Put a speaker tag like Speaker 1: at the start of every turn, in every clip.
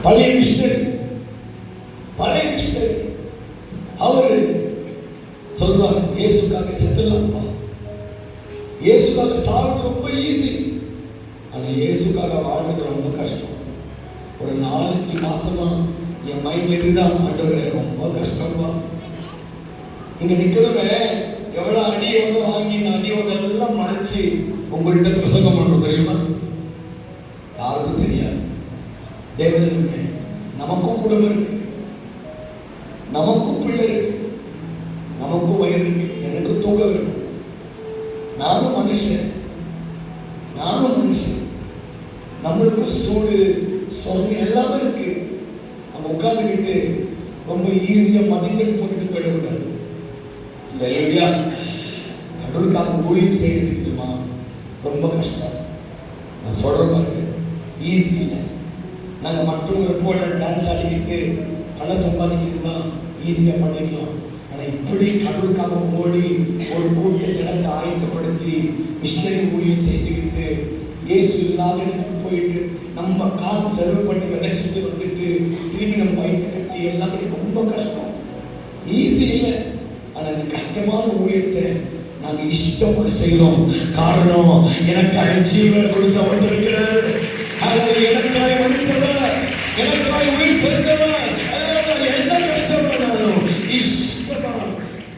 Speaker 1: பழைய மிஷனரி, பழைய மிஷனரி. அவரு சொல்வார், இயேசுக்காக செத்துடலாம்ப்பா, இயேசுக்காக சாகிறது ரொம்ப ஈஸி, ஆனா இயேசுக்காக வாழ்றது ரொம்ப கஷ்டம். ஒரு 4-5 மாசமா என் மைண்ட்ல இதுதான், ஆண்டவரே ரொம்ப கஷ்டம்பா. இங்க நிக்கிறவன் எவ்வளவு அடியோட வாங்கி இந்த அடியோடெல்லாம் மறைச்சு உங்கள்கிட்ட பிரசங்கம் பண்றது தெரியுமா? யாருக்கும் தெரியாது. தேவதனுமே, நமக்கும் குடும்பம் இருக்கு, நமக்கும் பிள்ளை இருக்கு, நமக்கும் வயிறு இருக்கு, எனக்கு தூங்க வேணும். நானும் மனுஷன், நானும் மனுஷன். நம்மளுக்கு சூடு சொர்ணம் எல்லாமே இருக்கு. நம்ம உட்கார்ந்துக்கிட்டு ரொம்ப ஈஸியா மதிப்பெண் போட்டுட்டு போயிடக்கூடாது. இல்லையா? கடவுளுக்காக ஊழியம் செய்யறது தெரியுமா, ரொம்ப கஷ்டம். நான் சொல்ற பாருங்க, ஈஸி இல்லை. நாங்கள் மற்றவங்களை போல டான்ஸ் ஆடிக்கிட்டு பணம் சம்பாதிக்கிறது தான் ஈஸியாக பண்ணிக்கலாம். ஆனால் இப்படி கடவுளுக்காக ஓடி ஒரு கூட்ட ஜனத்தை ஆயத்தப்படுத்தி மிஷனரி ஊழியம் செஞ்சுக்கிட்டு இயேசு இல்லாத இடத்துக்கு போயிட்டு நம்ம காசு செலவு பண்ணி விதைச்சிட்டு வந்துட்டு திரும்பி நம்ம வயிற்று கட்டி எல்லாத்துக்கும் ரொம்ப கஷ்டம். ஈஸி இல்லை. ஆனால் இந்த கஷ்டமான ஊழியத்தை நாங்கள் இஷ்டமா செய்யறோம். காரணம், எனக்காக ஜீவனை கொடுத்தவர் இருக்கிறார், எனக்காய் மதிப்பவர், எனக்காய் உயிர் பெறுந்தவர். அதனால என்ன கஷ்டப்படாலும் இஷ்டமா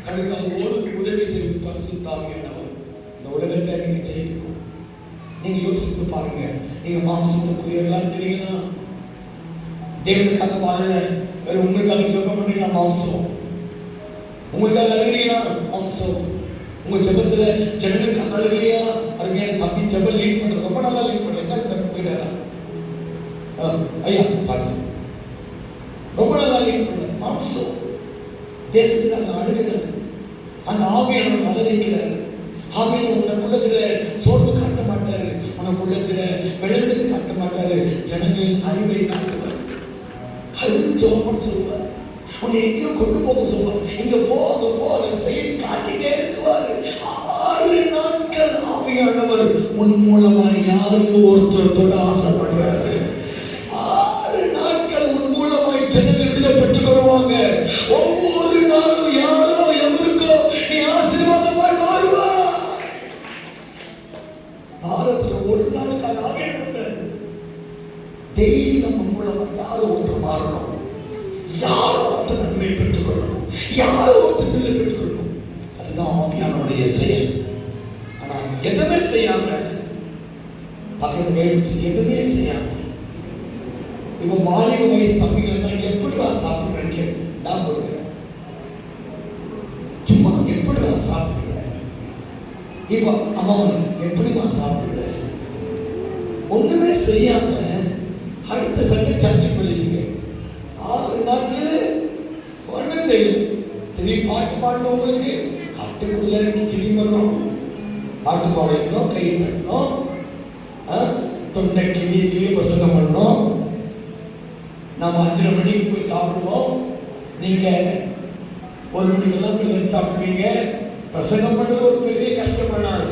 Speaker 1: கடவுளுக்காக ஓடுக்கு உதவி செய்து பரிசுத்தாவியானவர். இந்த உலகத்தை நீங்க ஜெயிக்கணும். நீங்க யோசித்து பாருங்க, நீங்க மாம்சத்துக்குரியவர்களா இருக்கிறீங்களா? தேவனுக்காக வாழல, வேற உங்களுக்காக ஜெபம் பண்றீங்களா? மாம்சம். உங்களுக்காக அழுகிறீங்களா? மாம்சம். உங்க ஜெபத்துல ஜனங்களுக்காக அழுகலையா? அருமையான தம்பி ஜெபம் லீட் பண்ண ரொம்ப நல்லா லீட் பண்ண, என்ன தப்பு போயிட்டாரா? ஐயா சாரி, ரொம்ப நல்லா லீட் பண்ண. மாம்சம். தேசத்துக்காக அழுகிறார். அந்த ஆவியானவர் அழுகிறார். ஆவியானவர் உனக்குள்ள இருக்கிற சோர்வு காட்ட மாட்டாரு, உனக்குள்ள இருக்கிற வெளிவிடத்தை காட்ட மாட்டாரு, ஜனங்களின் அறிவை காட்டுவார். அழுது ஜெபம் சொல்லுவார். உன்னை எங்கேயோ கொண்டு போக சொல்லுவார். இங்க போக போக செய்ய காட்டிட்டே இருக்குவார். 6 நாட்கள் ஆவியானவர் உன் மூலமா யாருக்கு ஒருத்தர் ஆசைப்படுறாரு. 6 நாட்கள் உன் மூலமாய் ஜனங்கள் விடுதலை பெற்றுக் கொள்வாங்க. ஒவ்வொரு நாளும் யாரோ எவருக்கோ நீ ஆசீர்வாதமாய் மாறுவா. வாரத்துல ஒரு நாளுக்காக ஆவியானவர் டெய்லி நம்ம மூலமா யாரோ ஒருத்தர் மாறணும், யாரோ ஒருத்தர் நன்மை பெற்றுக் கொள்ளணும், யாரோ ஒருத்தர் விடுதலை பெற்றுக் கொள்ளணும். அதுதான் ஆவியானவருடைய செயல். ஆனா எதுவுமே செய்யாம பக்கத்து கேட்டு எதுவுமே செய்யாம இப்ப வாலிப வயசு தம்பிகள் தான் எப்படி சாப்பிடுறேன்னு கேட்டு நான் போடுவேன். சும்மா எப்படி நான் சாப்பிடுறேன், இப்ப அம்மாவன் எப்படி நான் சாப்பிடுறேன், ஒண்ணுமே செய்யாம அடுத்த சண்டை சர்ச்சை பண்ணுவீங்க. 6 நாட்கள் ஒன்றும் செய்யல. திரும்பி பாட்டு பாடினவங்களுக்கு காட்டுக்குள்ள சிரி வரும், பாட்டு பாடணும், கையை தட்டணும், தொண்டை கிளி பிரசங்கம் பண்ணணும். நாம் 5:30 மணிக்கு போய் சாப்பிடுவோம், நீங்க 1 மணிக்கெல்லாம் போய் சாப்பிடுவீங்க. பிரசங்கம் பண்றது ஒரு பெரிய கஷ்டமானால்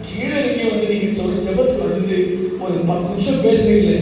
Speaker 1: கீழே நீங்க வந்து நீங்க சொல்ற ஜெபத்துக்கு வந்து ஒரு 10 நிமிஷம் பேசுவீங்களே,